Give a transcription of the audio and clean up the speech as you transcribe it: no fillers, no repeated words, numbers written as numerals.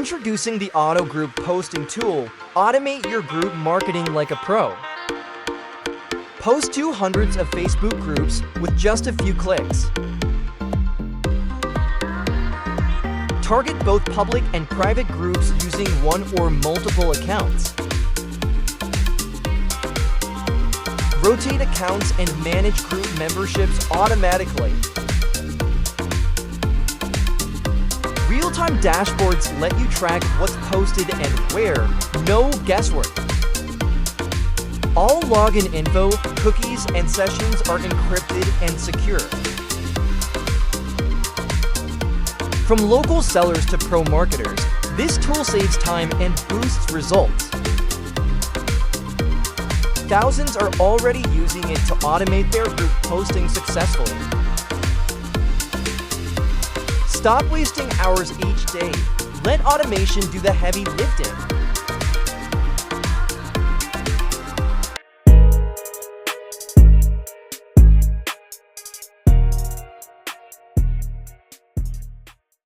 Introducing the Auto Group Posting Tool, automate your group marketing like a pro. Post to hundreds of Facebook groups with just a few clicks. Target both public and private groups using one or multiple accounts. Rotate accounts and manage group memberships automatically. Real-time dashboards let you track what's posted and where, no guesswork. All login info, cookies, and sessions are encrypted and secure. From local sellers to pro marketers, this tool saves time and boosts results. Thousands are already using it to automate their group posting successfully. Stop wasting hours each day. Let automation do the heavy lifting.